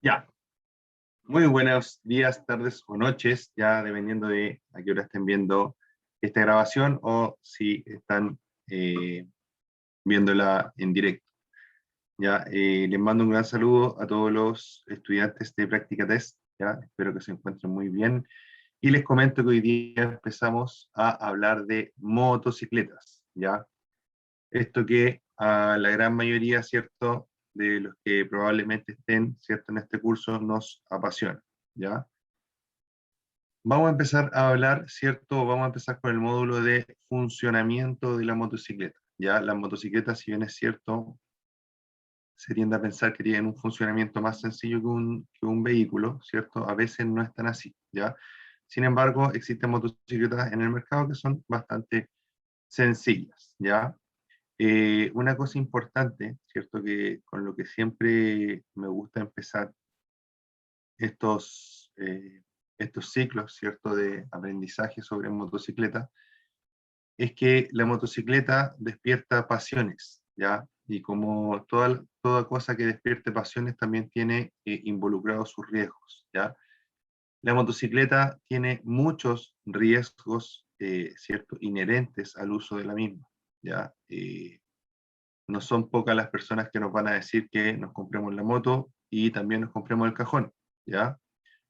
Ya, muy buenos días, tardes o noches, ya dependiendo de a qué hora estén viendo esta grabación o si están eh, viéndola en directo. Ya, les mando un gran saludo a todos los estudiantes de Práctica Test, ya, espero que se encuentren muy bien. Y les comento que hoy día empezamos a hablar de motocicletas, ya. Esto que a la gran mayoría, ¿cierto?, de los que probablemente estén, ¿cierto?, en este curso nos apasiona, ¿ya? Vamos a empezar a hablar, ¿cierto? Vamos a empezar con el módulo de funcionamiento de la motocicleta, ¿ya? Las motocicletas, si bien es cierto, se tiende a pensar que tienen un funcionamiento más sencillo que un vehículo, ¿cierto? A veces no es tan así, ¿ya? Sin embargo, existen motocicletas en el mercado que son bastante sencillas, ¿ya? Una cosa importante, ¿cierto? Que con lo que siempre me gusta empezar estos ciclos, ¿cierto? De aprendizaje sobre motocicleta, es que la motocicleta despierta pasiones, ¿ya? Y como toda cosa que despierte pasiones también tiene involucrados sus riesgos, ¿ya? La motocicleta tiene muchos riesgos, ¿cierto? Inherentes al uso de la misma, ¿ya? No son pocas las personas que nos van a decir que nos compremos la moto y también nos compremos el cajón, ¿ya?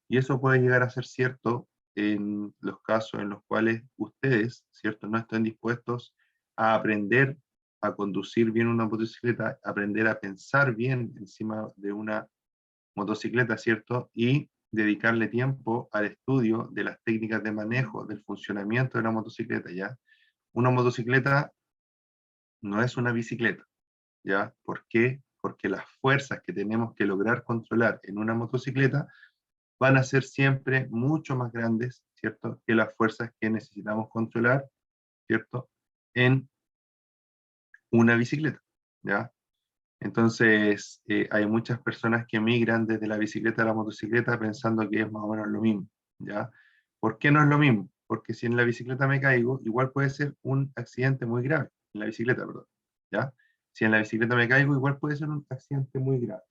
Y eso puede llegar a ser cierto en los casos en los cuales ustedes, ¿cierto?, no estén dispuestos a aprender a conducir bien una motocicleta, aprender a pensar bien encima de una motocicleta, ¿cierto? Y dedicarle tiempo al estudio de las técnicas de manejo, del funcionamiento de la motocicleta, ¿ya? Una motocicleta no es una bicicleta, ¿ya? ¿Por qué? Porque las fuerzas que tenemos que lograr controlar en una motocicleta van a ser siempre mucho más grandes, ¿cierto?, que las fuerzas que necesitamos controlar, ¿cierto?, en una bicicleta, ¿ya? Entonces, hay muchas personas que migran desde la bicicleta a la motocicleta pensando que es más o menos lo mismo, ¿ya? ¿Por qué no es lo mismo? Porque si en la bicicleta me caigo, igual puede ser un accidente muy grave, en la bicicleta, perdón, ¿ya? Si en la bicicleta me caigo, igual puede ser un accidente muy grave.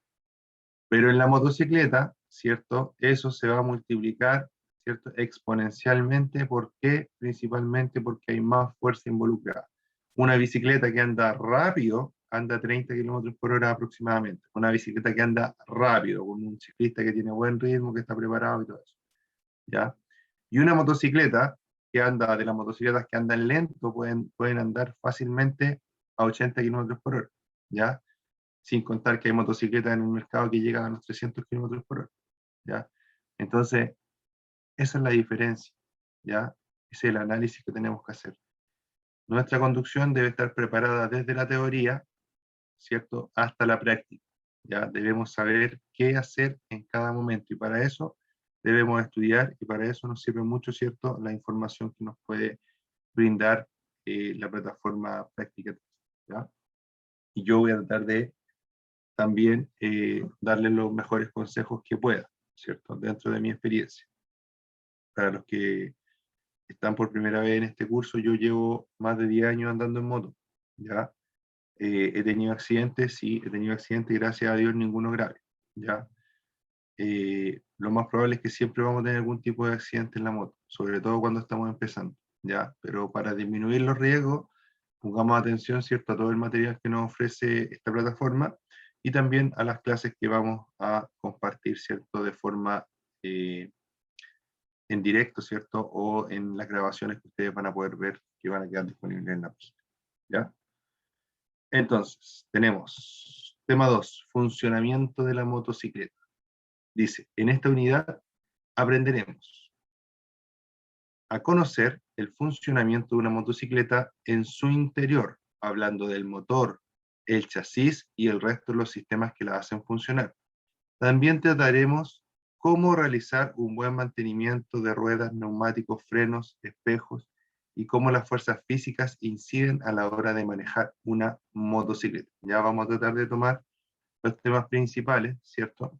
Pero en la motocicleta, ¿cierto? Eso se va a multiplicar, ¿cierto? Exponencialmente. ¿Por qué? Principalmente porque hay más fuerza involucrada. Una bicicleta que anda rápido, anda a 30 kilómetros por hora aproximadamente. Una bicicleta que anda rápido, con un ciclista que tiene buen ritmo, que está preparado y todo eso, ¿ya? Y una motocicleta de las motocicletas que andan lento, pueden andar fácilmente a 80 kilómetros por hora, ¿ya? Sin contar que hay motocicletas en el mercado que llegan a los 300 kilómetros por hora, ¿ya? Entonces, esa es la diferencia, ¿ya? Ese es el análisis que tenemos que hacer. Nuestra conducción debe estar preparada desde la teoría, ¿cierto?, hasta la práctica, ¿ya? Debemos saber qué hacer en cada momento y para eso debemos estudiar y para eso nos sirve mucho, ¿cierto?, la información que nos puede brindar la plataforma Práctica, ¿ya? Y yo voy a tratar de también darles los mejores consejos que pueda, ¿cierto? Dentro de mi experiencia. Para los que están por primera vez en este curso, yo llevo más de 10 años andando en moto, ¿ya? He tenido accidentes, sí, he tenido accidentes, gracias a Dios ninguno grave, ¿ya? Lo más probable es que siempre vamos a tener algún tipo de accidente en la moto, sobre todo cuando estamos empezando, ¿ya? Pero para disminuir los riesgos, pongamos atención, ¿cierto?, a todo el material que nos ofrece esta plataforma y también a las clases que vamos a compartir, ¿cierto?, de forma eh, en directo, ¿cierto?, o en las grabaciones que ustedes van a poder ver que van a quedar disponibles en la página, ¿ya? Entonces, tenemos tema 2, funcionamiento de la motocicleta. Dice, en esta unidad aprenderemos a conocer el funcionamiento de una motocicleta en su interior, hablando del motor, el chasis y el resto de los sistemas que la hacen funcionar. También trataremos cómo realizar un buen mantenimiento de ruedas, neumáticos, frenos, espejos y cómo las fuerzas físicas inciden a la hora de manejar una motocicleta. Ya vamos a tratar de tomar los temas principales, ¿cierto?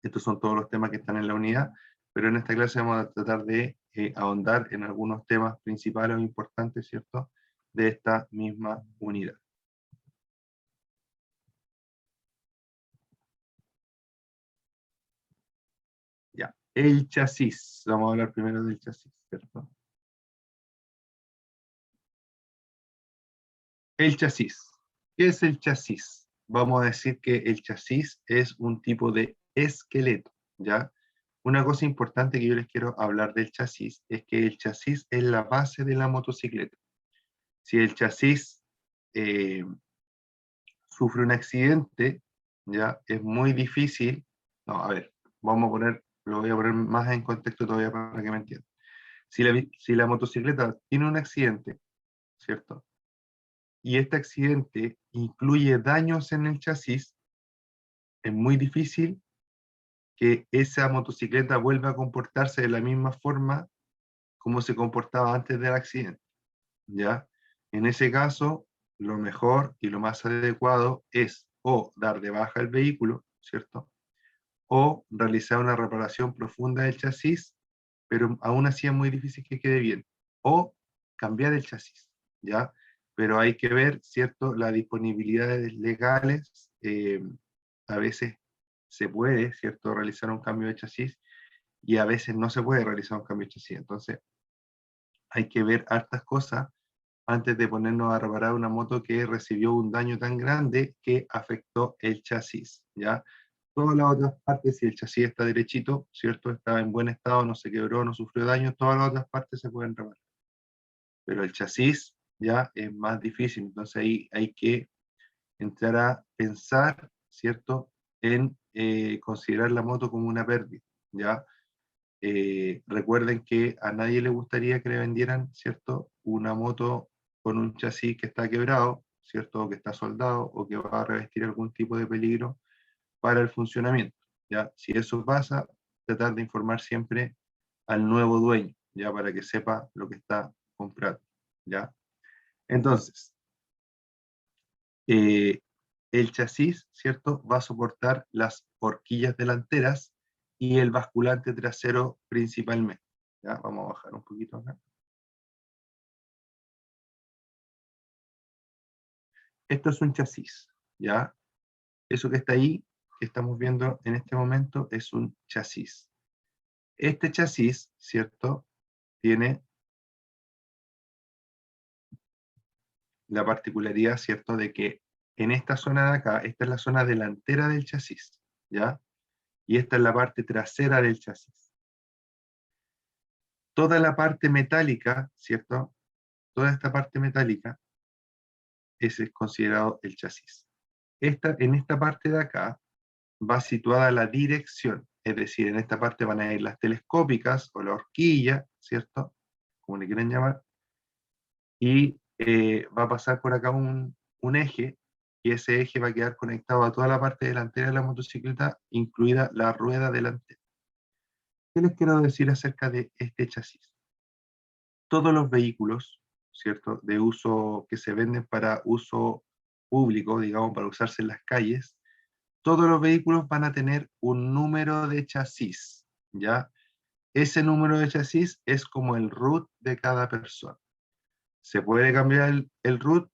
Estos son todos los temas que están en la unidad, pero en esta clase vamos a tratar de ahondar en algunos temas principales o importantes, ¿cierto?, de esta misma unidad. El chasis. Vamos a hablar primero del chasis, ¿cierto? El chasis. ¿Qué es el chasis? Vamos a decir que el chasis es un tipo de esqueleto, ¿ya? Una cosa importante que yo les quiero hablar del chasis es que el chasis es la base de la motocicleta. Si el chasis eh, sufre un accidente, ya es muy difícil. No, a ver, lo voy a poner más en contexto todavía para que me entiendan. Si la motocicleta tiene un accidente, ¿cierto? Y este accidente incluye daños en el chasis, es muy difícil que esa motocicleta vuelva a comportarse de la misma forma como se comportaba antes del accidente, ¿ya? En ese caso, lo mejor y lo más adecuado es o dar de baja el vehículo, ¿cierto? O realizar una reparación profunda del chasis, pero aún así es muy difícil que quede bien. O cambiar el chasis, ¿ya? Pero hay que ver, ¿cierto? Las disponibilidades legales, a veces se puede, ¿cierto? Realizar un cambio de chasis y a veces no se puede realizar un cambio de chasis. Entonces, hay que ver hartas cosas antes de ponernos a reparar una moto que recibió un daño tan grande que afectó el chasis, ¿ya? Todas las otras partes, si el chasis está derechito, ¿cierto? Está en buen estado, no se quebró, no sufrió daño, todas las otras partes se pueden reparar. Pero el chasis ya es más difícil, entonces ahí hay que entrar a pensar, ¿cierto? En considerar la moto como una pérdida, ¿ya? Recuerden que a nadie le gustaría que le vendieran, ¿cierto? Una moto con un chasis que está quebrado, ¿cierto? O que está soldado o que va a revestir algún tipo de peligro para el funcionamiento, ¿ya? Si eso pasa, tratar de informar siempre al nuevo dueño, ¿ya? Para que sepa lo que está comprando, ¿ya? Entonces, eh, el chasis, ¿cierto? Va a soportar las horquillas delanteras y el basculante trasero principalmente, ¿ya? Vamos a bajar un poquito acá. Esto es un chasis, ¿ya? Eso que está ahí, que estamos viendo en este momento, es un chasis. Este chasis, ¿cierto? Tiene la particularidad, ¿cierto?, de que en esta zona de acá, esta es la zona delantera del chasis, ¿ya? Y esta es la parte trasera del chasis. Toda la parte metálica, ¿cierto? Toda esta parte metálica es considerado el chasis. En esta parte de acá va situada la dirección, es decir, en esta parte van a ir las telescópicas o la horquilla, ¿cierto? Como le quieran llamar, y va a pasar por acá un eje, y ese eje va a quedar conectado a toda la parte delantera de la motocicleta, incluida la rueda delantera. ¿Qué les quiero decir acerca de este chasis? Todos los vehículos, ¿cierto?, de uso que se venden para uso público, digamos, para usarse en las calles, todos los vehículos van a tener un número de chasis, ¿ya? Ese número de chasis es como el root de cada persona. ¿Se puede cambiar el root?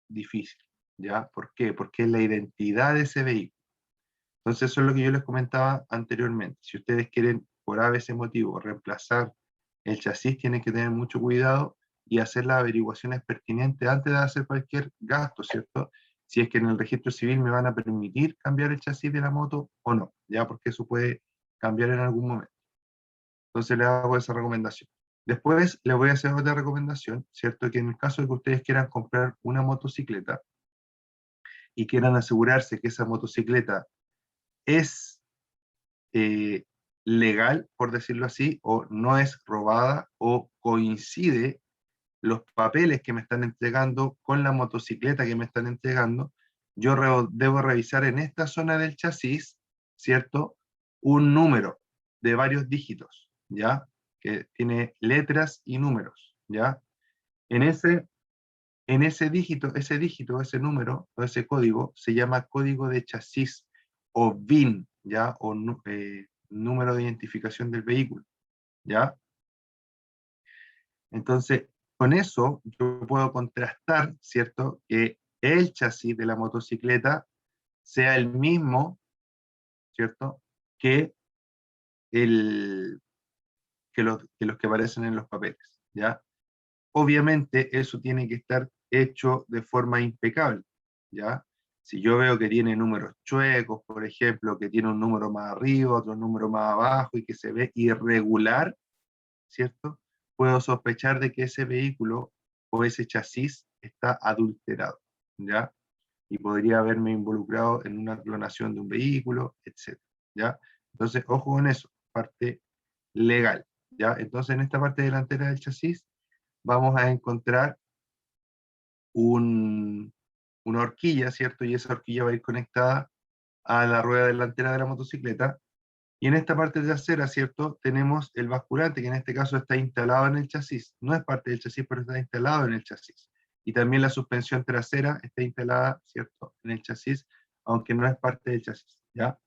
Difícil, ¿ya? ¿Por qué? Porque es la identidad de ese vehículo. Entonces, eso es lo que yo les comentaba anteriormente. Si ustedes quieren, por a veces motivo, reemplazar el chasis, tienen que tener mucho cuidado y hacer las averiguaciones pertinentes antes de hacer cualquier gasto, ¿cierto? Si es que en el registro civil me van a permitir cambiar el chasis de la moto o no, ¿ya? Porque eso puede cambiar en algún momento. Entonces, les hago esa recomendación. Después les voy a hacer otra recomendación, ¿cierto? Que en el caso de que ustedes quieran comprar una motocicleta y quieran asegurarse que esa motocicleta es eh, legal, por decirlo así, o no es robada o coincide los papeles que me están entregando con la motocicleta que me están entregando, yo debo revisar en esta zona del chasis, ¿cierto? Un número de varios dígitos, ¿ya? Que tiene letras y números, ¿ya? En ese número o ese código se llama código de chasis o VIN, ¿ya? O número de identificación del vehículo, ¿ya? Entonces, con eso yo puedo contrastar, ¿cierto? Que el chasis de la motocicleta sea el mismo, ¿cierto? Que que los que aparecen en los papeles, ¿ya? Obviamente eso tiene que estar hecho de forma impecable, ¿ya? Si yo veo que tiene números chuecos, por ejemplo, que tiene un número más arriba, otro número más abajo y que se ve irregular, ¿cierto? Puedo sospechar de que ese vehículo o ese chasis está adulterado, ¿ya? Y podría haberme involucrado en una clonación de un vehículo, etc., ¿ya? Entonces, ojo con eso, parte legal, ¿ya? Entonces, en esta parte delantera del chasis vamos a encontrar una horquilla, ¿cierto? Y esa horquilla va a ir conectada a la rueda delantera de la motocicleta. Y en esta parte trasera, ¿cierto? Tenemos el basculante, que en este caso está instalado en el chasis. No es parte del chasis, pero está instalado en el chasis. Y también la suspensión trasera está instalada, ¿cierto? En el chasis, aunque no es parte del chasis, ¿ya?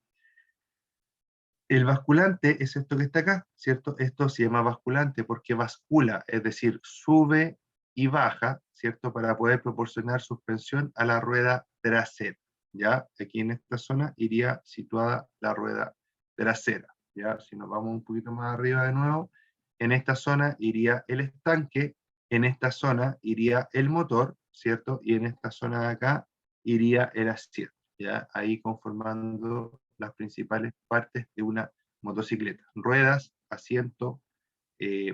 El basculante es esto que está acá, ¿cierto? Esto se llama basculante porque bascula, es decir, sube y baja, ¿cierto? Para poder proporcionar suspensión a la rueda trasera, ¿ya? Aquí en esta zona iría situada la rueda trasera, ¿ya? Si nos vamos un poquito más arriba de nuevo, en esta zona iría el estanque, en esta zona iría el motor, ¿cierto? Y en esta zona de acá iría el asiento, ¿ya? Ahí conformando las principales partes de una motocicleta: ruedas, asiento,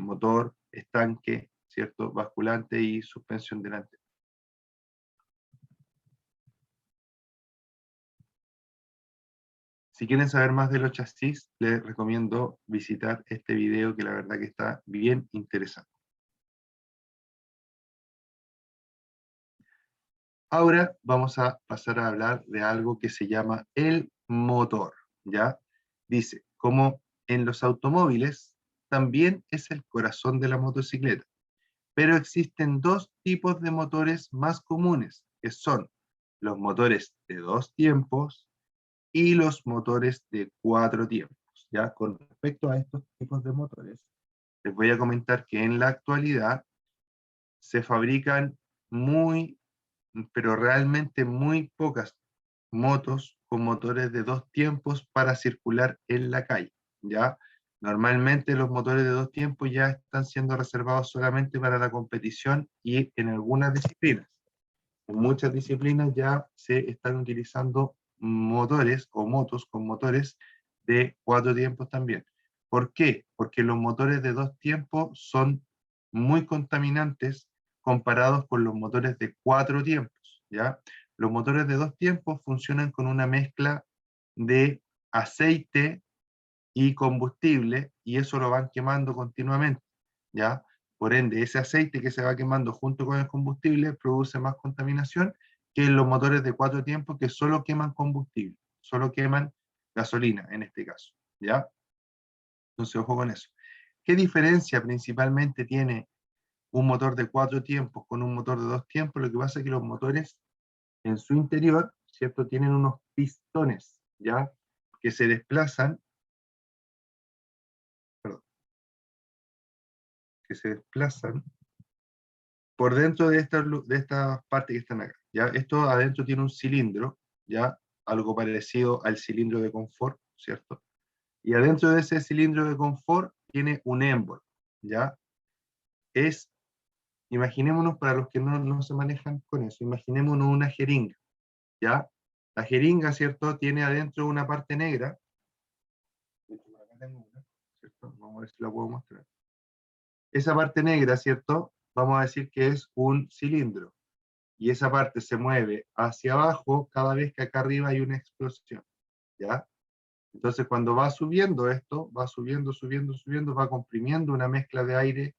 motor, estanque, ¿cierto? Basculante y suspensión delantera. Si quieren saber más de los chasis, les recomiendo visitar este video, que la verdad que está bien interesante. Ahora vamos a pasar a hablar de algo que se llama el motor, ¿ya? Dice, como en los automóviles, también es el corazón de la motocicleta, pero existen dos tipos de motores más comunes, que son los motores de 2 tiempos y los motores de 4 tiempos, ¿ya? Con respecto a estos tipos de motores, les voy a comentar que en la actualidad se fabrican pero realmente muy pocas motos con motores de 2 tiempos para circular en la calle, ¿ya? Normalmente los motores de 2 tiempos ya están siendo reservados solamente para la competición y en algunas disciplinas. En muchas disciplinas ya se están utilizando motores o motos con motores de 4 tiempos también. ¿Por qué? Porque los motores de 2 tiempos son muy contaminantes comparados con los motores de 4 tiempos, ¿ya? Los motores de 2 tiempos funcionan con una mezcla de aceite y combustible, y eso lo van quemando continuamente, ¿ya? Por ende, ese aceite que se va quemando junto con el combustible produce más contaminación que los motores de 4 tiempos, que solo queman combustible, solo queman gasolina en este caso, ¿ya? Entonces, ojo con eso. ¿Qué diferencia principalmente tiene un motor de 4 tiempos con un motor de 2 tiempos? Lo que pasa es que los motores en su interior, ¿cierto? Tienen unos pistones, ¿ya? Que se desplazan, perdón, que se desplazan por dentro de estas partes que están acá, ¿ya? Esto adentro tiene un cilindro, ¿ya? Algo parecido al cilindro de confort, ¿cierto? Y adentro de ese cilindro de confort tiene un émbolo, ¿ya? Es, imaginémonos, para los que no se manejan con eso, imaginémonos una jeringa, ¿ya? La jeringa, ¿cierto? Tiene adentro una parte negra. De hecho, por acá tengo una, ¿cierto? Vamos a ver si la puedo mostrar. Esa parte negra, ¿cierto? Vamos a decir que es un cilindro, y esa parte se mueve hacia abajo cada vez que acá arriba hay una explosión, ¿ya? Entonces cuando va subiendo esto, va subiendo, subiendo, subiendo, va comprimiendo una mezcla de aire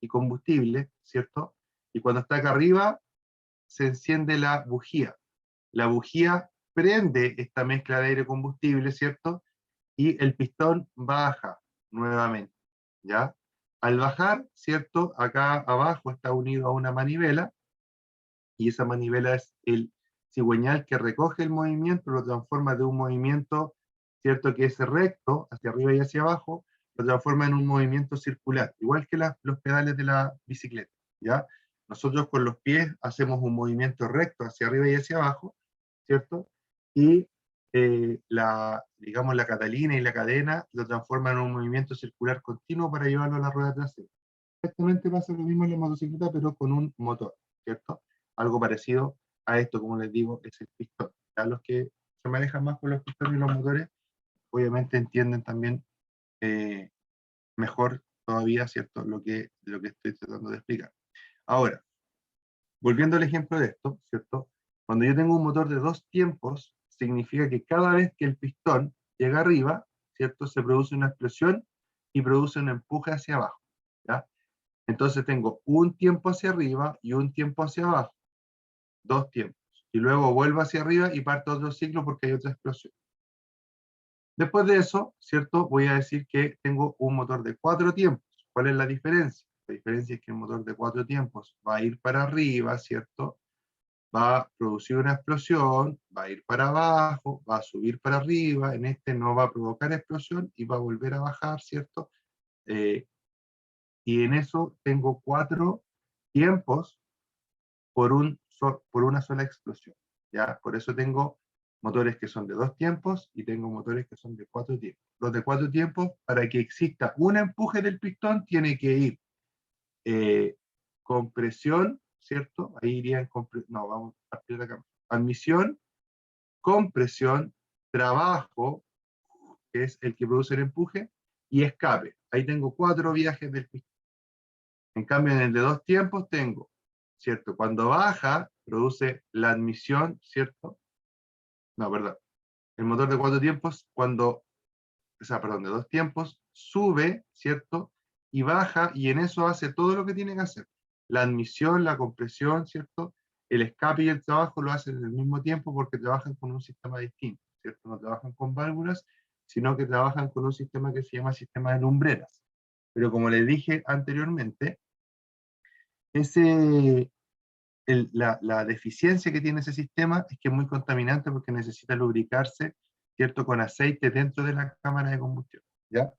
y combustible, ¿cierto? Y cuando está acá arriba, se enciende la bujía. La bujía prende esta mezcla de aire y combustible, ¿cierto? Y el pistón baja nuevamente, ¿ya? Al bajar, ¿cierto? Acá abajo está unido a una manivela, y esa manivela es el cigüeñal que recoge el movimiento, lo transforma de un movimiento, ¿cierto?, que es recto, hacia arriba y hacia abajo, lo transforma en un movimiento circular, igual que los pedales de la bicicleta, ¿ya? Nosotros con los pies hacemos un movimiento recto hacia arriba y hacia abajo, ¿cierto? Y digamos, la catalina y la cadena lo transforman en un movimiento circular continuo para llevarlo a la rueda trasera. Exactamente pasa lo mismo en la motocicleta, pero con un motor, ¿cierto? Algo parecido a esto, como les digo, es el pistón. Ya los que se manejan más con los pistones y los motores, obviamente entienden también eh, mejor todavía, ¿cierto? Lo que estoy tratando de explicar. Ahora, volviendo al ejemplo de esto, ¿cierto? Cuando yo tengo un motor de 2 tiempos, significa que cada vez que el pistón llega arriba, ¿cierto? Se produce una explosión y produce un empuje hacia abajo, ¿ya? Entonces tengo un tiempo hacia arriba y un tiempo hacia abajo, 2 tiempos. Y luego vuelvo hacia arriba y parto otro ciclo porque hay otra explosión. Después de eso, ¿cierto? Voy a decir que tengo un motor de 4 tiempos. ¿Cuál es la diferencia? La diferencia es que el motor de 4 tiempos va a ir para arriba, ¿cierto? Va a producir una explosión, va a ir para abajo, va a subir para arriba, en este no va a provocar explosión y va a volver a bajar, ¿cierto? Eh, y en eso tengo 4 tiempos por una sola explosión, ¿ya? Por eso tengo motores que son de 2 tiempos y tengo motores que son de 4 tiempos. Los de 4 tiempos, para que exista un empuje del pistón, tiene que ir compresión, ¿cierto? Ahí iría en compresión, no, vamos a partir de acá. Admisión, compresión, trabajo, que es el que produce el empuje, y escape. Ahí tengo 4 viajes del pistón. En cambio, en el de 2 tiempos tengo, ¿cierto? Cuando baja, produce la admisión, ¿cierto? No, perdón. El motor de 4 tiempos, perdón, de 2 tiempos, sube, ¿cierto? Y baja, y en eso hace todo lo que tiene que hacer. La admisión, la compresión, ¿cierto? El escape y el trabajo lo hacen en el mismo tiempo porque trabajan con un sistema distinto, ¿cierto? No trabajan con válvulas, sino que trabajan con un sistema que se llama sistema de lumbreras. Pero como les dije anteriormente, ese, la deficiencia que tiene ese sistema es que es muy contaminante porque necesita lubricarse, ¿cierto? Con aceite dentro de la cámara de combustión, ¿ya?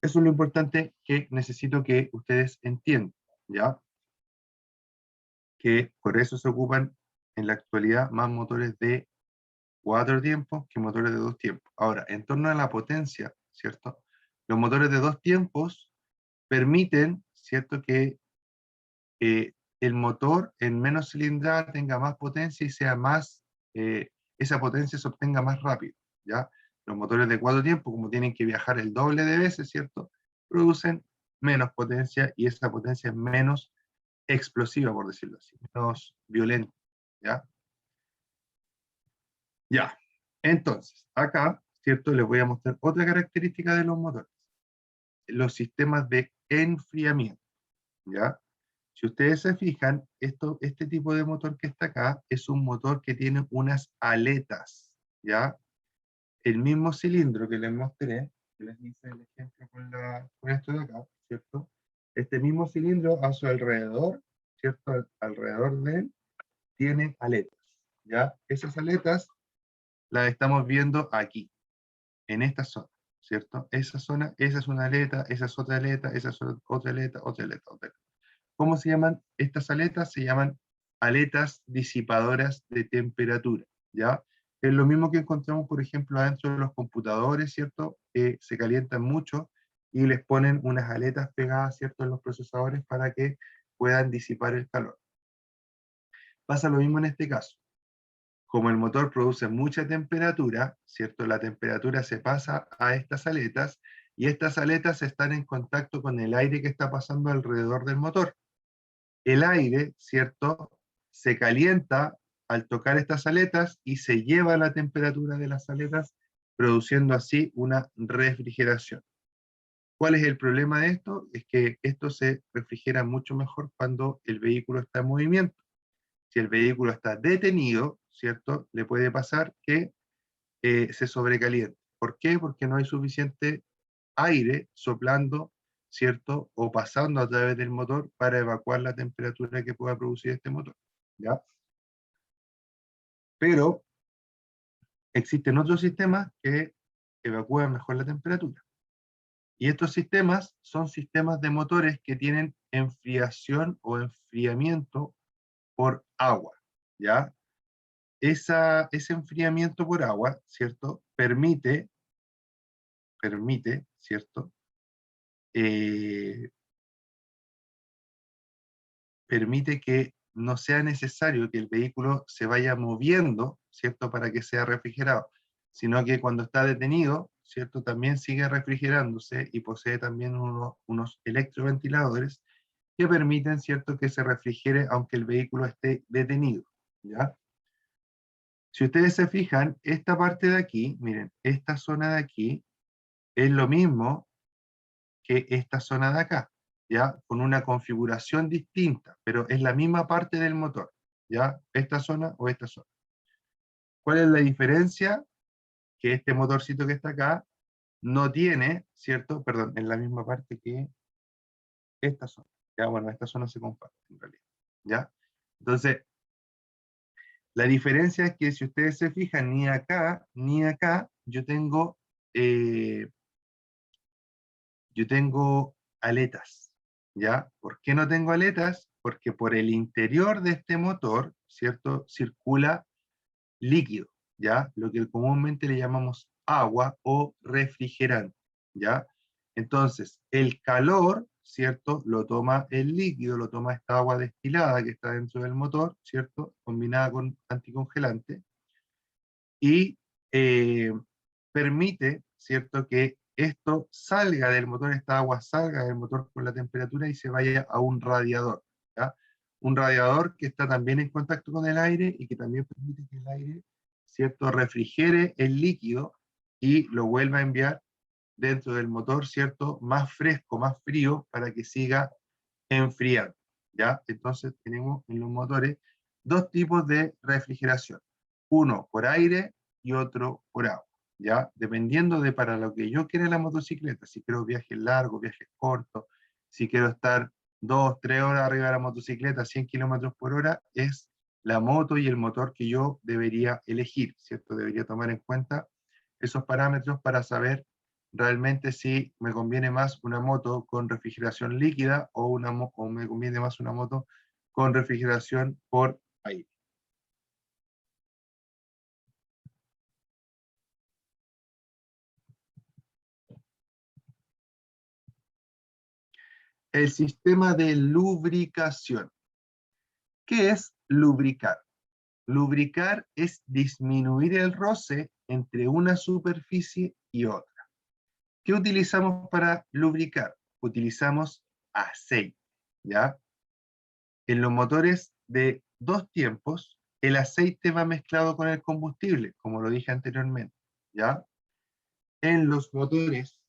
Eso es lo importante que necesito que ustedes entiendan, ¿ya? Que por eso se ocupan en la actualidad más motores de 4 tiempos que motores de 2 tiempos. Ahora, en torno a la potencia, ¿cierto? Los motores de 2 tiempos permiten, ¿cierto? Que el motor en menos cilindrada tenga más potencia y sea más, esa potencia se obtenga más rápido, ¿ya? Los motores de 4 tiempos, como tienen que viajar el doble de veces, ¿cierto? Producen menos potencia y esa potencia es menos explosiva, por decirlo así, menos violenta, ¿ya? Ya. Entonces, acá, ¿cierto? Les voy a mostrar otra característica de los motores. Los sistemas de enfriamiento, ¿ya? Si ustedes se fijan, este tipo de motor que está acá es un motor que tiene unas aletas, ¿ya? El mismo cilindro que les mostré, que les hice el ejemplo con esto de acá, ¿cierto? Este mismo cilindro a su alrededor, ¿cierto? Alrededor de él, tiene aletas, ¿ya? Esas aletas las estamos viendo aquí, en esta zona, ¿cierto? Esa zona, esa es una aleta, esa es otra aleta, esa es otra aleta, otra aleta, otra aleta. ¿Cómo se llaman estas aletas? Se llaman aletas disipadoras de temperatura, ¿ya? Es lo mismo que encontramos, por ejemplo, adentro de los computadores, ¿cierto? Que se calientan mucho y les ponen unas aletas pegadas, ¿cierto? En los procesadores para que puedan disipar el calor. Pasa lo mismo en este caso. Como el motor produce mucha temperatura, ¿cierto? La temperatura se pasa a estas aletas y estas aletas están en contacto con el aire que está pasando alrededor del motor. El aire, ¿cierto? Se calienta al tocar estas aletas y se lleva la temperatura de las aletas, produciendo así una refrigeración. ¿Cuál es el problema de esto? Es que esto se refrigera mucho mejor cuando el vehículo está en movimiento. Si el vehículo está detenido, ¿cierto? Le puede pasar que se sobrecaliente. ¿Por qué? Porque no hay suficiente aire soplando, ¿cierto? O pasando a través del motor para evacuar la temperatura que pueda producir este motor, ¿ya? Pero existen otros sistemas que evacúan mejor la temperatura. Y estos sistemas son sistemas de motores que tienen enfriación o enfriamiento por agua, ¿ya? ese enfriamiento por agua, ¿cierto? Permite, ¿cierto? Eh, permite que no sea necesario que el vehículo se vaya moviendo, ¿cierto? Para que sea refrigerado, sino que cuando está detenido, ¿cierto? También sigue refrigerándose y posee también unos electroventiladores que permiten, ¿cierto?, que se refrigere aunque el vehículo esté detenido, ¿ya? Si ustedes se fijan, esta parte de aquí, miren, esta zona de aquí es lo mismo que esta zona de acá, ¿ya? Con una configuración distinta, pero es la misma parte del motor, ¿ya? Esta zona o esta zona. ¿Cuál es la diferencia? Que este motorcito que está acá no tiene, ¿cierto? Perdón, es la misma parte que esta zona. Ya, bueno, esta zona se comparte en realidad, ¿ya? Entonces, la diferencia es que si ustedes se fijan, ni acá, eh, yo tengo aletas, ¿ya? ¿Por qué no tengo aletas? Porque por el interior de este motor, ¿cierto? Circula líquido, ¿ya? Lo que comúnmente le llamamos agua o refrigerante, ¿ya? Entonces, el calor, ¿cierto? Lo toma el líquido, lo toma esta agua destilada que está dentro del motor, ¿cierto? Combinada con anticongelante, y eh, permite, ¿cierto?, que esto salga del motor, esta agua salga del motor con la temperatura y se vaya a un radiador, ¿ya? Un radiador que está también en contacto con el aire y que también permite que el aire, ¿cierto?, refrigere el líquido y lo vuelva a enviar dentro del motor, ¿cierto?, más fresco, más frío, para que siga enfriando, ¿ya? Entonces tenemos en los motores dos tipos de refrigeración, uno por aire y otro por agua, ¿ya? Dependiendo de para lo que yo quiera la motocicleta, si quiero viajes largos, viajes cortos, si quiero estar 2, 3 horas arriba de la motocicleta, 100 kilómetros por hora, es la moto y el motor que yo debería elegir, ¿cierto? Debería tomar en cuenta esos parámetros para saber realmente si me conviene más una moto con refrigeración líquida o me conviene más una moto con refrigeración por aire. El sistema de lubricación. ¿Qué es lubricar? Lubricar es disminuir el roce entre una superficie y otra. ¿Qué utilizamos para lubricar? Utilizamos aceite, ¿ya? En los motores de dos tiempos, el aceite va mezclado con el combustible, como lo dije anteriormente, ¿ya? En los motores,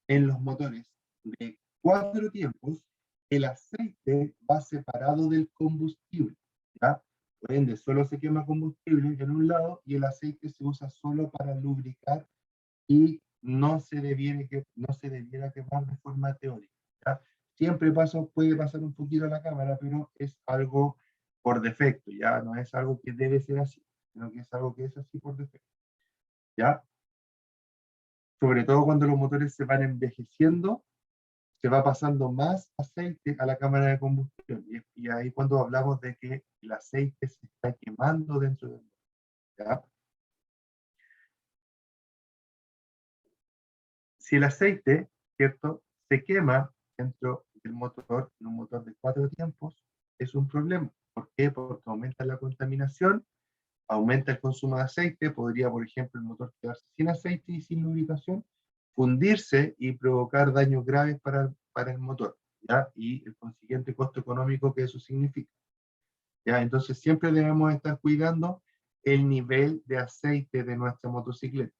en los motores de cuatro tiempos, el aceite va separado del combustible, ¿ya? Por ende, solo se quema combustible en un lado y el aceite se usa solo para lubricar y no se debiera quemar de forma teórica, ¿ya? Siempre puede pasar un poquito a la cámara, pero es algo por defecto, ya no es algo que debe ser así, sino que es algo que es así por defecto, ¿ya? Sobre todo cuando los motores se van envejeciendo, se va pasando más aceite a la cámara de combustión, y ahí cuando hablamos de que el aceite se está quemando dentro del motor, ¿ya? Si el aceite, ¿cierto?, se quema dentro del motor, en un motor de cuatro tiempos, es un problema. ¿Por qué? Porque aumenta la contaminación, aumenta el consumo de aceite, podría, por ejemplo, el motor quedarse sin aceite y sin lubricación, fundirse y provocar daños graves para el motor, ¿ya? Y el consiguiente costo económico que eso significa, ¿ya? Entonces siempre debemos estar cuidando el nivel de aceite de nuestra motocicleta.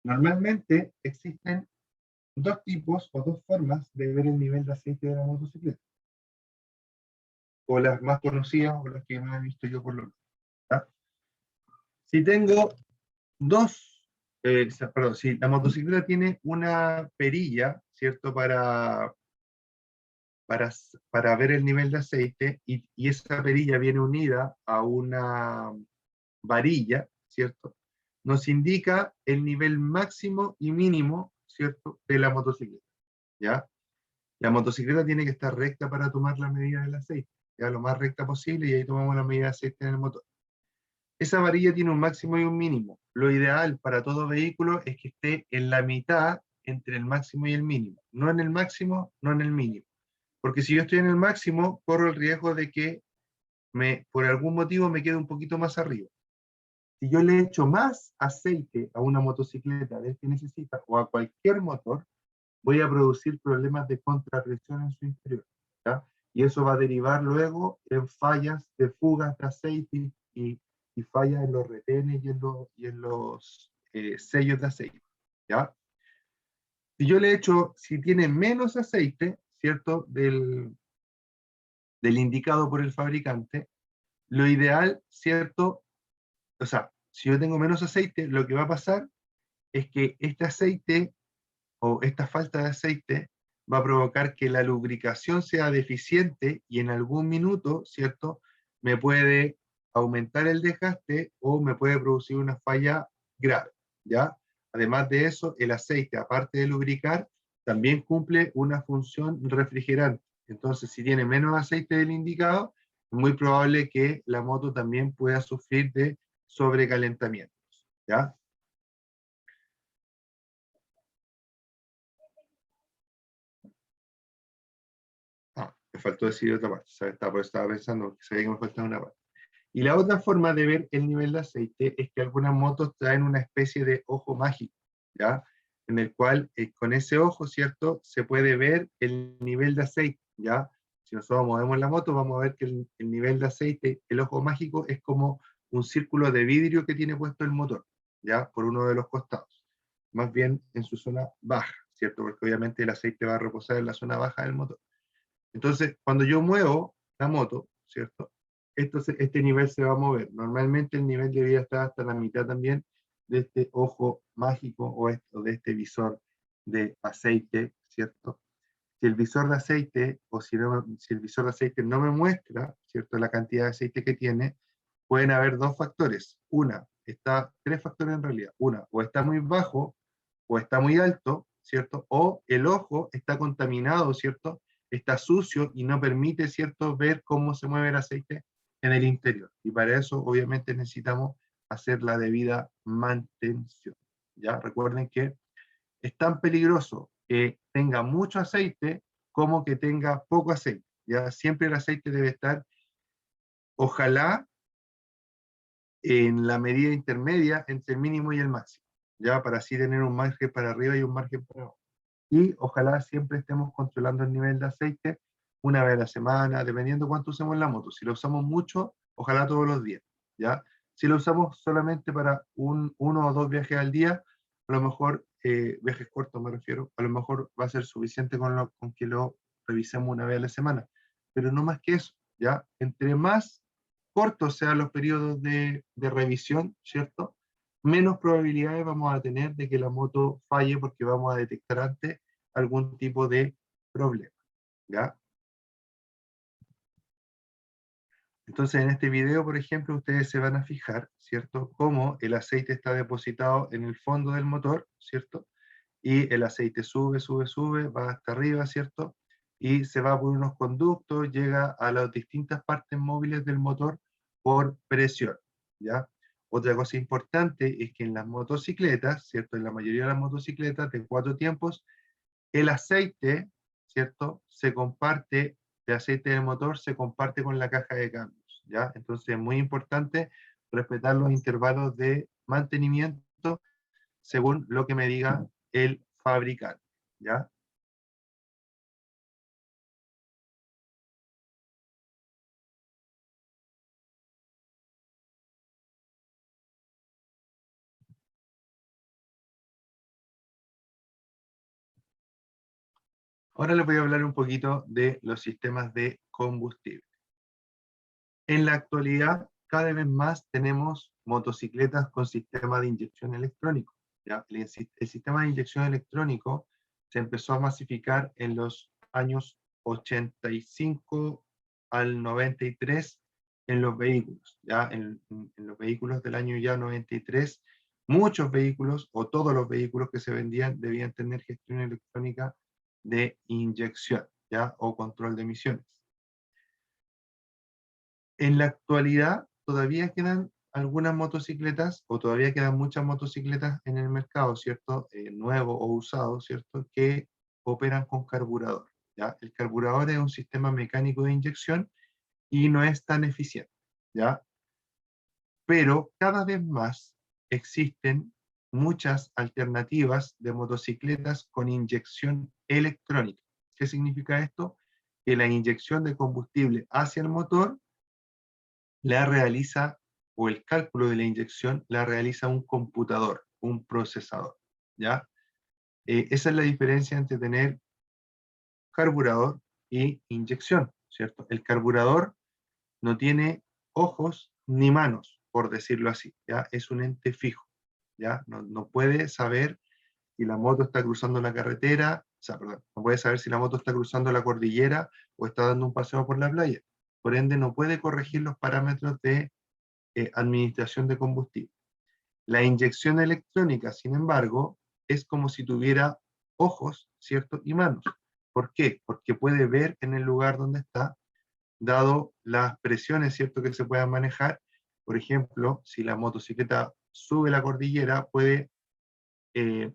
Normalmente existen dos tipos o dos formas de ver el nivel de aceite de la motocicleta, o las más conocidas o las que más he visto yo por lo menos, ¿ya? Si tengo dos, perdón, si la motocicleta tiene una perilla, ¿cierto? Para, para ver el nivel de aceite y esa perilla viene unida a una varilla, ¿cierto? Nos indica el nivel máximo y mínimo, ¿cierto?, de la motocicleta, ¿ya? La motocicleta tiene que estar recta para tomar la medida del aceite, ya lo más recta posible, y ahí tomamos la medida de aceite en el motor. esa varilla tiene un máximo y un mínimo. Lo ideal para todo vehículo es que esté en la mitad entre el máximo y el mínimo. No en el máximo, no en el mínimo. Porque si yo estoy en el máximo, corro el riesgo de que por algún motivo me quede un poquito más arriba. Si yo le echo más aceite a una motocicleta del que necesita o a cualquier motor, voy a producir problemas de contrapresión en su interior, ¿ya? Y eso va a derivar luego en fallas de fugas de aceite y fallas en los retenes y en los sellos de aceite, ¿ya? Si yo le echo, si tiene menos aceite, ¿cierto? Del indicado por el fabricante, lo ideal, ¿cierto? O sea, si yo tengo menos aceite, lo que va a pasar es que este aceite o esta falta de aceite va a provocar que la lubricación sea deficiente y en algún minuto, ¿cierto? Me puede aumentar el desgaste o me puede producir una falla grave, ¿ya? Además de eso, el aceite, aparte de lubricar, también cumple una función refrigerante. Entonces, si tiene menos aceite del indicado, es muy probable que la moto también pueda sufrir de sobrecalentamientos, ¿ya? Ah, me faltó decir otra parte, ¿sabes? Por eso estaba pensando que sabía que me faltaba una parte. Y la otra forma de ver el nivel de aceite es que algunas motos traen una especie de ojo mágico, ¿ya? En el cual con ese ojo, ¿cierto? Se puede ver el nivel de aceite, ¿ya? Si nosotros movemos la moto, vamos a ver que el nivel de aceite, el ojo mágico, es como un círculo de vidrio que tiene puesto el motor, ¿ya? Por uno de los costados. Más bien en su zona baja, ¿cierto? Porque obviamente el aceite va a reposar en la zona baja del motor. Entonces, cuando yo muevo la moto, ¿cierto? Este nivel se va a mover. Normalmente el nivel debería estar hasta la mitad también de este ojo mágico o de este visor de aceite, ¿cierto? Si el visor de aceite o si el visor de aceite no me muestra, ¿cierto? La cantidad de aceite que tiene, pueden haber dos factores. Tres factores en realidad. Una, o está muy bajo o está muy alto, ¿cierto? O el ojo está contaminado, ¿cierto? Está sucio y no permite, ¿cierto?, ver cómo se mueve el aceite en el interior. Y para eso, obviamente, necesitamos hacer la debida mantención. ¿Ya? Recuerden que es tan peligroso que tenga mucho aceite como que tenga poco aceite. ¿Ya? Siempre el aceite debe estar, ojalá, en la medida intermedia entre el mínimo y el máximo, ya para así tener un margen para arriba y un margen para abajo. Y ojalá siempre estemos controlando el nivel de aceite una vez a la semana, dependiendo cuánto usemos la moto. Si lo usamos mucho, ojalá todos los días, ¿ya? Si lo usamos solamente para uno o dos viajes al día, a lo mejor, viajes cortos me refiero, a lo mejor va a ser suficiente con que lo revisemos una vez a la semana, pero no más que eso, ¿ya? Entre más cortos sean los periodos de revisión, ¿cierto? Menos probabilidades vamos a tener de que la moto falle porque vamos a detectar antes algún tipo de problema, ¿ya? Entonces, en este video, por ejemplo, ustedes se van a fijar, ¿cierto? Cómo el aceite está depositado en el fondo del motor, ¿cierto? Y el aceite sube, sube, sube, va hasta arriba, ¿cierto? Y se va por unos conductos, llega a las distintas partes móviles del motor por presión, ¿ya? Otra cosa importante es que en las motocicletas, ¿cierto? En la mayoría de las motocicletas de 4 tiempos, el aceite, ¿cierto? El aceite del motor se comparte con la caja de cambios, ¿ya? Entonces es muy importante respetar los intervalos de mantenimiento según lo que me diga el fabricante, ¿ya? Ahora les voy a hablar un poquito de los sistemas de combustible. En la actualidad, cada vez más tenemos motocicletas con sistema de inyección electrónico, ¿ya? El sistema de inyección electrónico se empezó a masificar en los años 85 al 93 en los vehículos, ¿ya? En los vehículos del año ya 93, muchos vehículos o todos los vehículos que se vendían debían tener gestión electrónica de inyección, ¿ya? O control de emisiones. En la actualidad todavía quedan algunas motocicletas, o todavía quedan muchas motocicletas en el mercado, ¿cierto? Nuevo o usado, ¿cierto? Que operan con carburador, ¿ya? El carburador es un sistema mecánico de inyección y no es tan eficiente, ¿ya? Pero cada vez más existen muchas alternativas de motocicletas con inyección electrónica. ¿Qué significa esto? Que la inyección de combustible hacia el motor la realiza, o el cálculo de la inyección la realiza un computador, un procesador, ¿ya? Esa es la diferencia entre tener carburador y inyección, ¿cierto? El carburador no tiene ojos ni manos, por decirlo así, ¿ya? Es un ente fijo, ¿ya? No puede saber si la moto está cruzando la carretera, o sea, perdón, no puede saber si la moto está cruzando la cordillera o está dando un paseo por la playa. Por ende, no puede corregir los parámetros de administración de combustible. La inyección electrónica, sin embargo, es como si tuviera ojos, ¿cierto? Y manos. ¿Por qué? Porque puede ver en el lugar donde está, dado las presiones, ¿cierto?, que se puedan manejar. Por ejemplo, si la motocicleta sube la cordillera, puede eh,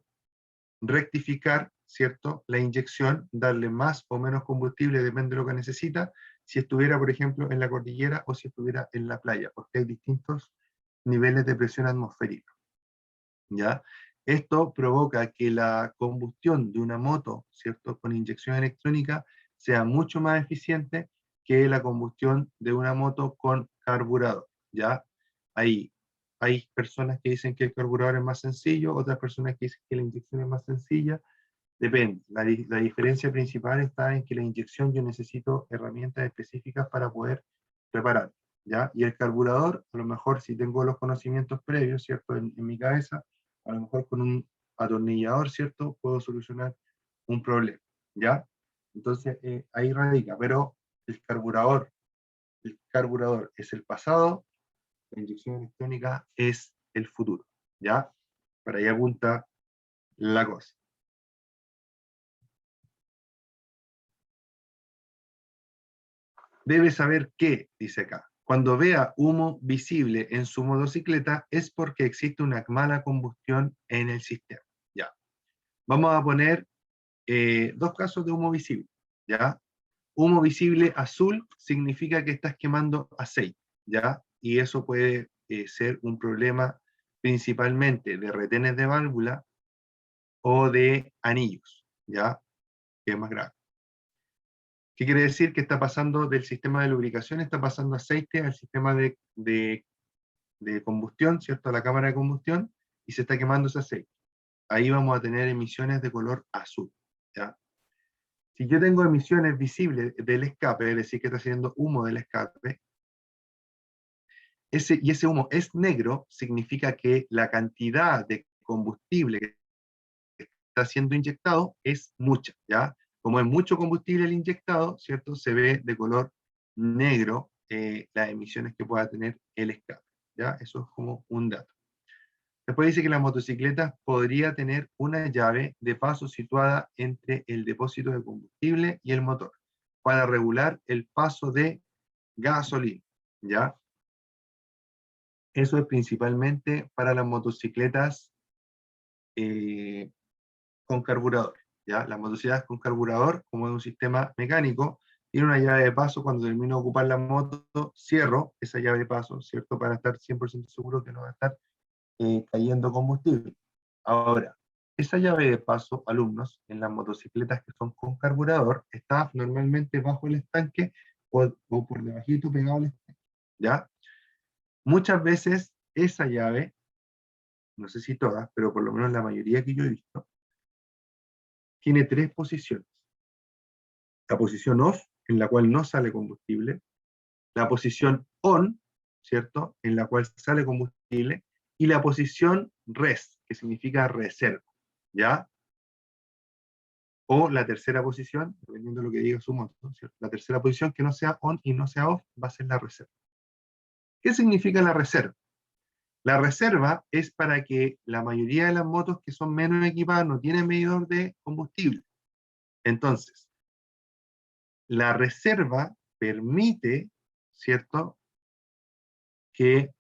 rectificar, ¿cierto?, la inyección, darle más o menos combustible, depende de lo que necesita, si estuviera, por ejemplo, en la cordillera o si estuviera en la playa, porque hay distintos niveles de presión atmosférica, ¿ya? Esto provoca que la combustión de una moto, ¿cierto?, con inyección electrónica sea mucho más eficiente que la combustión de una moto con carburador, ¿ya? Hay personas que dicen que el carburador es más sencillo, otras personas que dicen que la inyección es más sencilla, depende. La diferencia principal está en que la inyección yo necesito herramientas específicas para poder preparar, ¿ya? Y el carburador, a lo mejor si tengo los conocimientos previos, ¿cierto? En mi cabeza, a lo mejor con un atornillador, ¿cierto? Puedo solucionar un problema, ¿ya? Entonces, ahí radica, pero el carburador, el carburador es el pasado, la inyección electrónica es el futuro, ¿ya? Para allá apunta la cosa. Debe saber que, dice acá, cuando vea humo visible en su motocicleta es porque existe una mala combustión en el sistema. Ya. Vamos a poner dos casos de humo visible. ¿Ya? Humo visible azul significa que estás quemando aceite, ¿ya? Y eso puede ser un problema principalmente de retenes de válvula o de anillos, ¿ya? Que es más grave. ¿Qué quiere decir? Que está pasando del sistema de lubricación, está pasando aceite al sistema de combustión, ¿cierto? A la cámara de combustión, y se está quemando ese aceite. Ahí vamos a tener emisiones de color azul, ¿ya? Si yo tengo emisiones visibles del escape, es decir, que está haciendo humo del escape, y ese humo es negro, significa que la cantidad de combustible que está siendo inyectado es mucha, ¿ya? Como es mucho combustible el inyectado, ¿cierto? Se ve de color negro las emisiones que pueda tener el escape, ¿ya? Eso es como un dato. Después dice que la motocicleta podría tener una llave de paso situada entre el depósito de combustible y el motor para regular el paso de gasolina, ¿ya? Eso es principalmente para las motocicletas eh, con carburador, ¿ya? Las motocicletas con carburador, como es un sistema mecánico, tiene una llave de paso. Cuando termino de ocupar la moto, cierro esa llave de paso, ¿cierto? Para estar 100% seguro que no va a estar cayendo combustible. Ahora, esa llave de paso, alumnos, en las motocicletas que son con carburador, está normalmente bajo el estanque o por debajito pegado al estanque, ¿ya? Muchas veces esa llave, no sé si todas, pero por lo menos la mayoría que yo he visto, tiene tres posiciones. La posición off, en la cual no sale combustible, la posición on, ¿cierto?, en la cual sale combustible, y la posición res, que significa reserva, ¿ya? O la tercera posición, dependiendo de lo que diga su moto, ¿cierto? La tercera posición que no sea on y no sea off va a ser la reserva. ¿Qué significa la reserva? La reserva es para que la mayoría de las motos que son menos equipadas no tienen medidor de combustible. Entonces, la reserva permite, ¿cierto?, que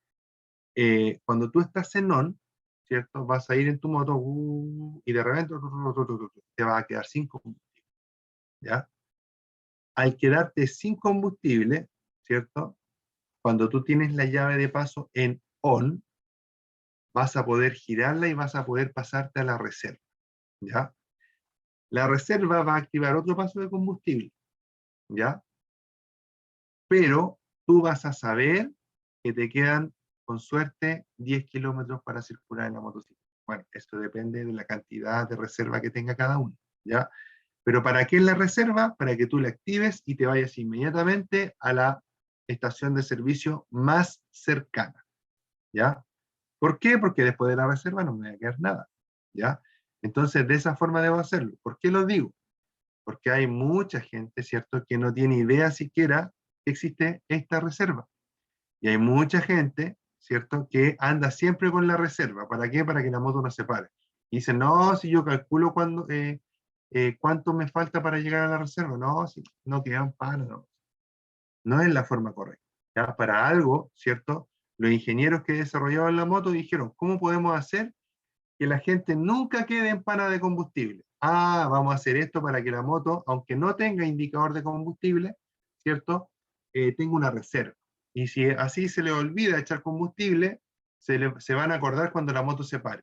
cuando tú estás en on, ¿cierto? Vas a ir en tu moto y de repente te va a quedar sin combustible, ¿ya? Al quedarte sin combustible, ¿cierto? Cuando tú tienes la llave de paso en on, vas a poder girarla y vas a poder pasarte a la reserva, ¿ya? La reserva va a activar otro paso de combustible, ¿ya? Pero tú vas a saber que te quedan, con suerte, 10 kilómetros para circular en la motocicleta. Bueno, esto depende de la cantidad de reserva que tenga cada uno, ¿ya? Pero ¿para qué es la reserva? Para que tú la actives y te vayas inmediatamente a la estación de servicio más cercana, ¿ya? ¿Por qué? Porque después de la reserva no me va a quedar nada, ¿ya? Entonces, de esa forma debo hacerlo. ¿Por qué lo digo? Porque hay mucha gente, ¿cierto?, que no tiene idea siquiera que existe esta reserva. Y hay mucha gente, ¿cierto?, que anda siempre con la reserva. ¿Para qué? Para que la moto no se pare. Y dice, no, si yo calculo cuánto me falta para llegar a la reserva. No, si no quedan paros, no. No es la forma correcta. ¿Ya? Para algo, ¿cierto? Los ingenieros que desarrollaban la moto dijeron, ¿cómo podemos hacer que la gente nunca quede en pana de combustible? Ah, vamos a hacer esto para que la moto, aunque no tenga indicador de combustible, ¿cierto? Tenga una reserva. Y si así se le olvida echar combustible, se van a acordar cuando la moto se pare.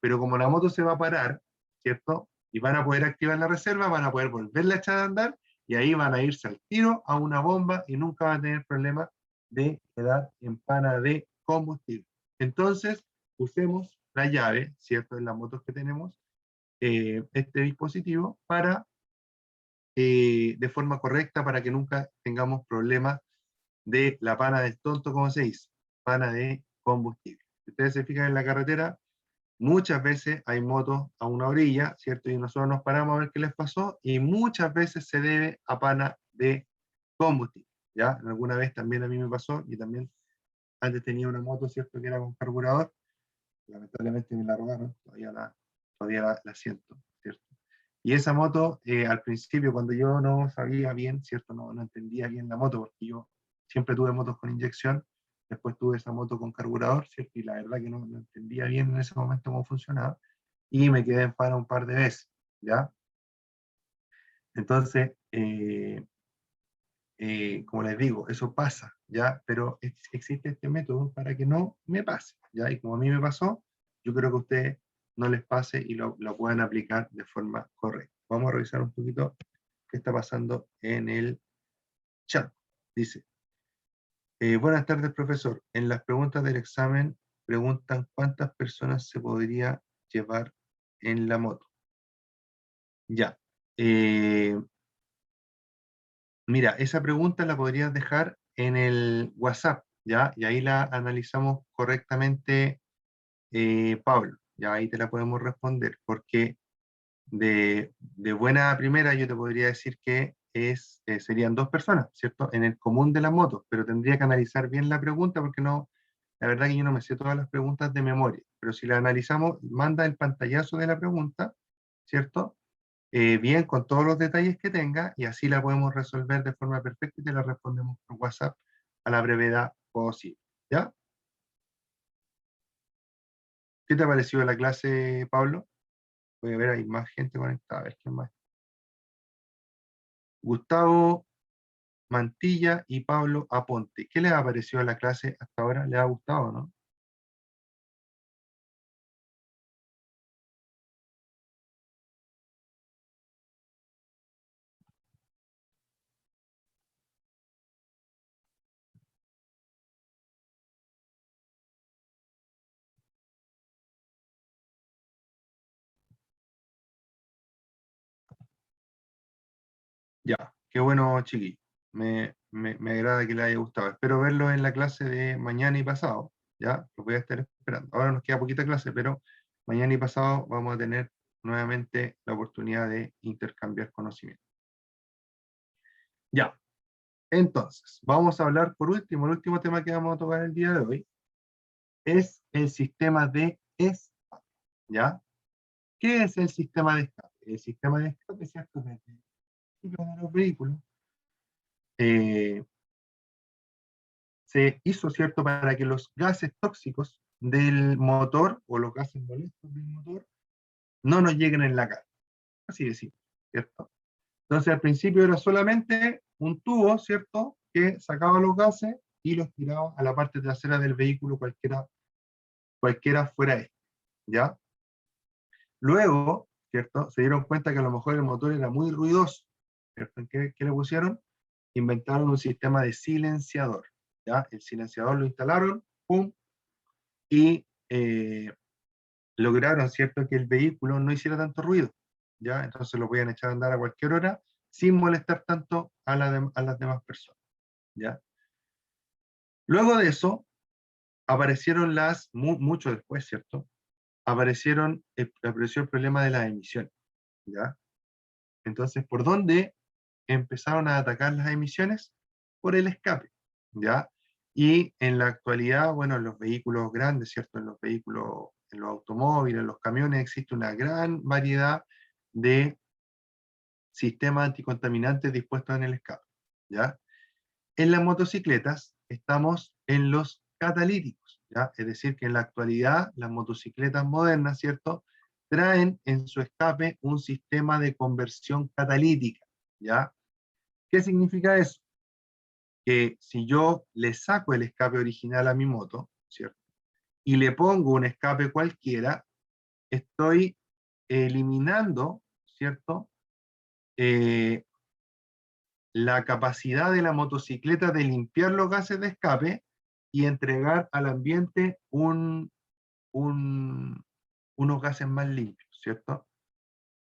Pero como la moto se va a parar, ¿cierto? Y van a poder activar la reserva, van a poder volverla a echar a andar y ahí van a irse al tiro a una bomba y nunca van a tener problema de quedar en pana de combustible. Entonces, usemos la llave, ¿cierto? En las motos que tenemos, este dispositivo para, de forma correcta, para que nunca tengamos problemas de la pana del tonto, como se dice, pana de combustible. Si ustedes se fijan en la carretera, muchas veces hay motos a una orilla, ¿cierto? Y nosotros nos paramos a ver qué les pasó, y muchas veces se debe a pana de combustible, ¿ya? Alguna vez también a mí me pasó, y también antes tenía una moto, ¿cierto?, que era con carburador, lamentablemente me la robaron, todavía la siento, ¿cierto? Y esa moto, al principio, cuando yo no sabía bien, ¿cierto? No entendía bien la moto, porque yo siempre tuve motos con inyección, después tuve esa moto con carburador, ¿cierto? Y la verdad que no entendía bien en ese momento cómo funcionaba, y me quedé en paro un par de veces, ¿ya? Entonces, como les digo, eso pasa, ¿ya? Pero existe este método para que no me pase, ¿ya? Y como a mí me pasó, yo creo que a ustedes no les pase y lo puedan aplicar de forma correcta. Vamos a revisar un poquito qué está pasando en el chat. Dice, buenas tardes, profesor. En las preguntas del examen preguntan cuántas personas se podría llevar en la moto. Ya. Mira, esa pregunta la podrías dejar en el WhatsApp, ¿ya? Y ahí la analizamos correctamente, Pablo. Ya ahí te la podemos responder, porque de buena primera yo te podría decir que serían dos personas, ¿cierto? En el común de las motos, pero tendría que analizar bien la pregunta porque no, la verdad que yo no me sé todas las preguntas de memoria, pero si la analizamos, manda el pantallazo de la pregunta, ¿cierto? Bien, con todos los detalles que tenga, y así la podemos resolver de forma perfecta y te la respondemos por WhatsApp a la brevedad posible. ¿Ya? ¿Qué te ha parecido la clase, Pablo? Voy a ver, hay más gente conectada, a ver quién más. Gustavo Mantilla y Pablo Aponte. ¿Qué les ha parecido la clase hasta ahora? ¿Les ha gustado, no? Ya, qué bueno, chiquillos. Me agrada que les haya gustado. Espero verlos en la clase de mañana y pasado. Ya, los voy a estar esperando. Ahora nos queda poquita clase, pero mañana y pasado vamos a tener nuevamente la oportunidad de intercambiar conocimiento. Ya, entonces, vamos a hablar por último, el último tema que vamos a tocar el día de hoy es el sistema de escape. ¿Ya? ¿Qué es el sistema de escape? El sistema de escape, ¿cierto? Desde el principio de los vehículos, eh, se hizo, ¿cierto?, para que los gases tóxicos del motor o los gases molestos del motor no nos lleguen en la cara. Así de simple, ¿cierto? Entonces al principio era solamente un tubo, ¿cierto?, que sacaba los gases y los tiraba a la parte trasera del vehículo, cualquiera fuera este, ¿ya? Luego, ¿cierto?, se dieron cuenta que a lo mejor el motor era muy ruidoso, ¿cierto? ¿Qué le pusieron? Inventaron un sistema de silenciador, ¿ya? El silenciador lo instalaron, ¡pum!, y lograron, ¿cierto?, que el vehículo no hiciera tanto ruido, ¿ya? Entonces lo podían echar a andar a cualquier hora sin molestar tanto a las demás personas, ¿ya? Luego de eso, aparecieron mucho después, ¿cierto? Apareció el problema de las emisiones, ¿ya? Entonces, ¿por dónde empezaron a atacar las emisiones? Por el escape, ¿ya? Y en la actualidad, bueno, en los vehículos grandes, ¿cierto? En los automóviles, en los camiones, existe una gran variedad de sistemas anticontaminantes dispuestos en el escape, ¿ya? En las motocicletas estamos en los catalíticos, ¿ya? Es decir, que en la actualidad las motocicletas modernas, ¿cierto?, traen en su escape un sistema de conversión catalítica, ¿ya? ¿Qué significa eso? Que si yo le saco el escape original a mi moto, ¿cierto?, y le pongo un escape cualquiera, estoy eliminando, ¿cierto?, eh, la capacidad de la motocicleta de limpiar los gases de escape y entregar al ambiente unos gases más limpios, ¿cierto?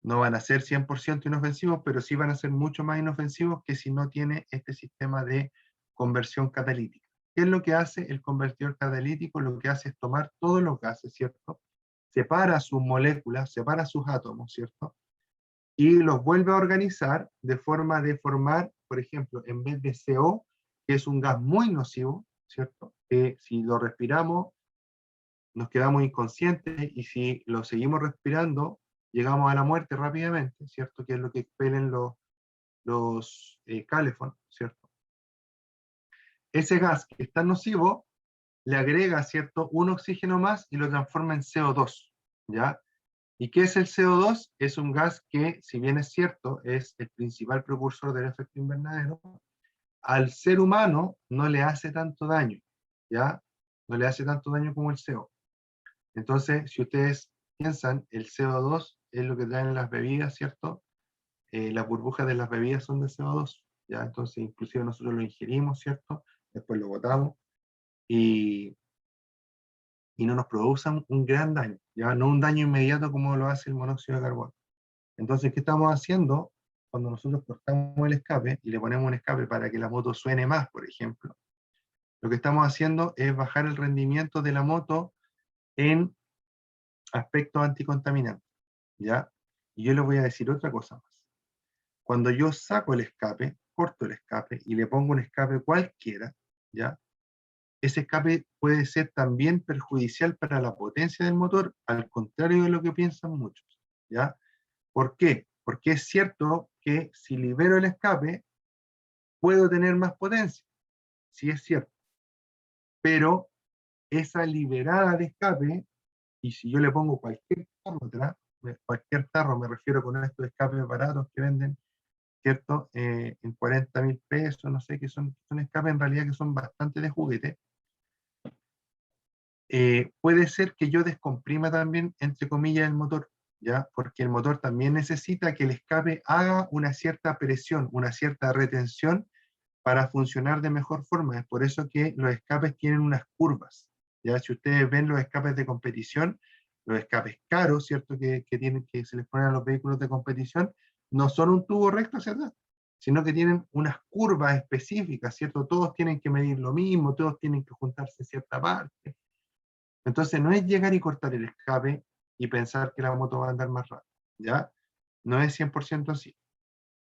No van a ser 100% inofensivos, pero sí van a ser mucho más inofensivos que si no tiene este sistema de conversión catalítica. ¿Qué es lo que hace el convertidor catalítico? Lo que hace es tomar todos los gases, ¿cierto? Separa sus moléculas, separa sus átomos, ¿cierto? Y los vuelve a organizar de forma de formar, por ejemplo, en vez de CO, que es un gas muy nocivo, ¿cierto?, que si lo respiramos nos quedamos inconscientes y si lo seguimos respirando llegamos a la muerte rápidamente, ¿cierto?, que es lo que expelen los cálefonos, ¿cierto? Ese gas que es tan nocivo le agrega, ¿cierto?, un oxígeno más y lo transforma en CO2, ¿ya? ¿Y qué es el CO2? Es un gas que, si bien es cierto, es el principal precursor del efecto invernadero, al ser humano no le hace tanto daño, ¿ya? No le hace tanto daño como el CO. Entonces, si ustedes piensan, el CO2 es lo que traen las bebidas, ¿cierto? Las burbujas de las bebidas son de CO2, ¿ya? Entonces, inclusive nosotros lo ingerimos, ¿cierto? Después lo botamos y no nos producen un gran daño, ¿ya? No un daño inmediato como lo hace el monóxido de carbono. Entonces, ¿qué estamos haciendo? Cuando nosotros cortamos el escape y le ponemos un escape para que la moto suene más, por ejemplo, lo que estamos haciendo es bajar el rendimiento de la moto en aspectos anticontaminantes, ¿ya? Y yo les voy a decir otra cosa más. Cuando yo saco el escape, corto el escape y le pongo un escape cualquiera, ¿ya? Ese escape puede ser también perjudicial para la potencia del motor, al contrario de lo que piensan muchos, ¿ya? ¿Por qué? Porque es cierto que si libero el escape, puedo tener más potencia, sí es cierto, pero esa liberada de escape, y si yo le pongo cualquier tarro, me refiero con estos escapes baratos que venden, ¿cierto? En 40.000 pesos, no sé, que son escapes en realidad que son bastante de juguete, puede ser que yo descomprima también, entre comillas, el motor, ¿ya? Porque el motor también necesita que el escape haga una cierta presión, una cierta retención para funcionar de mejor forma. Es por eso que los escapes tienen unas curvas, ¿ya? Si ustedes ven los escapes de competición, los escapes caros, ¿cierto? Que se les ponen a los vehículos de competición, no son un tubo recto hacia atrás, sino que tienen unas curvas específicas, ¿cierto? Todos tienen que medir lo mismo, todos tienen que juntarse en cierta parte. Entonces no es llegar y cortar el escape y pensar que la moto va a andar más rápido, ¿ya? No es 100% así.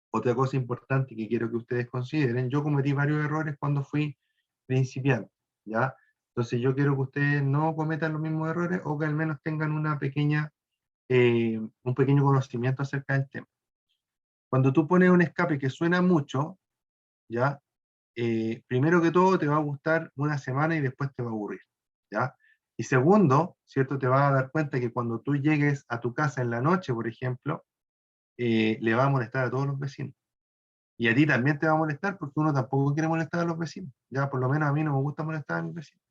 Otra cosa importante que quiero que ustedes consideren, yo cometí varios errores cuando fui principiante, ¿ya? Entonces yo quiero que ustedes no cometan los mismos errores o que al menos tengan un pequeño conocimiento acerca del tema. Cuando tú pones un escape que suena mucho, ¿ya? primero que todo te va a gustar una semana y después te va a aburrir, ¿ya? Y segundo, ¿cierto? Te vas a dar cuenta que cuando tú llegues a tu casa en la noche, por ejemplo, le va a molestar a todos los vecinos. Y a ti también te va a molestar porque uno tampoco quiere molestar a los vecinos. Ya, por lo menos a mí no me gusta molestar a mis vecinos.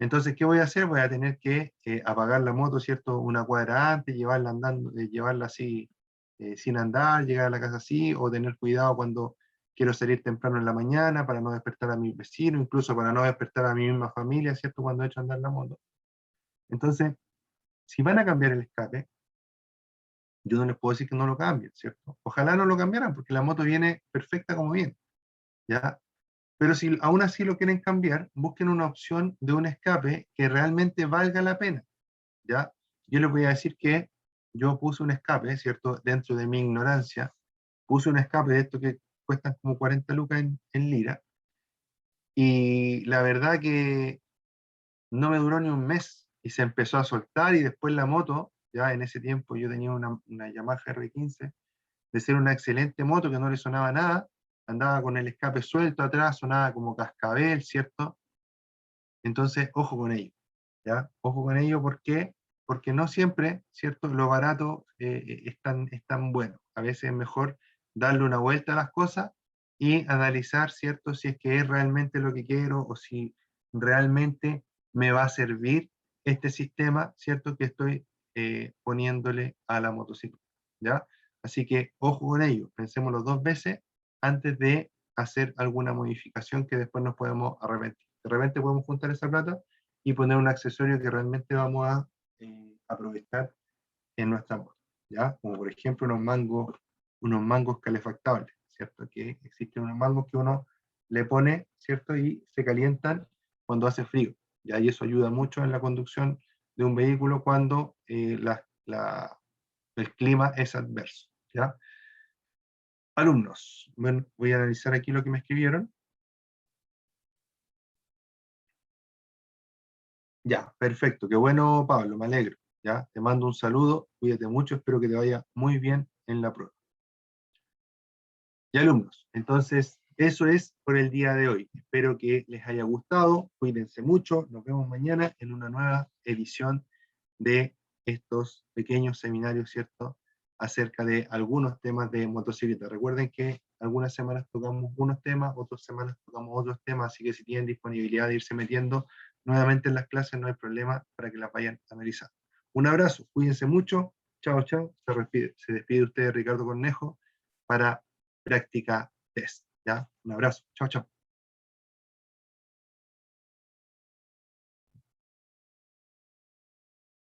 Entonces, ¿qué voy a hacer? Voy a tener que apagar la moto, ¿cierto? Una cuadra antes, llevarla andando, llevarla así sin andar, llegar a la casa así, o tener cuidado cuando quiero salir temprano en la mañana para no despertar a mis vecinos, incluso para no despertar a mi misma familia, ¿cierto? Cuando he hecho andar la moto. Entonces, si van a cambiar el escape, yo no les puedo decir que no lo cambien, ¿cierto? Ojalá no lo cambiaran, porque la moto viene perfecta como viene, ¿ya? Pero si aún así lo quieren cambiar, busquen una opción de un escape que realmente valga la pena, ¿ya? Yo les voy a decir que yo puse un escape, ¿cierto? Dentro de mi ignorancia, puse un escape de estos que cuestan como 40 lucas en lira, y la verdad que no me duró ni un mes, y se empezó a soltar, y después la moto, ya en ese tiempo yo tenía una Yamaha R15, de ser una excelente moto que no le sonaba nada, andaba con el escape suelto atrás, sonaba como cascabel, ¿cierto? Entonces, ojo con ello, ¿ya? Ojo con ello, ¿por qué? Porque no siempre, ¿cierto? Lo barato es tan bueno. A veces es mejor darle una vuelta a las cosas y analizar, ¿cierto? Si es que es realmente lo que quiero o si realmente me va a servir este sistema, ¿cierto? Que estoy poniéndole a la motocicleta, ¿ya? Así que ojo con ello, pensémoslo dos veces antes de hacer alguna modificación que después nos podemos arrepentir. De repente podemos juntar esa plata y poner un accesorio que realmente vamos a aprovechar en nuestra moto, ¿ya? Como por ejemplo unos mangos calefactables, ¿cierto? Que existen unos mangos que uno le pone, ¿cierto? Y se calientan cuando hace frío, ¿ya? Y eso ayuda mucho en la conducción de un vehículo cuando el clima es adverso, ¿ya? Alumnos, bueno, voy a analizar aquí lo que me escribieron. Ya, perfecto. Qué bueno, Pablo, me alegro. Ya, te mando un saludo, cuídate mucho, espero que te vaya muy bien en la prueba. Y alumnos, entonces eso es por el día de hoy. Espero que les haya gustado, cuídense mucho, nos vemos mañana en una nueva edición de estos pequeños seminarios, ¿cierto? Acerca de algunos temas de motocicleta. Recuerden que algunas semanas tocamos unos temas, otras semanas tocamos otros temas, así que si tienen disponibilidad de irse metiendo nuevamente en las clases, no hay problema para que las vayan analizando. Un abrazo, cuídense mucho, chao, chao, se despide usted Ricardo Cornejo para práctica test, ¿ya? Un abrazo, chao, chao.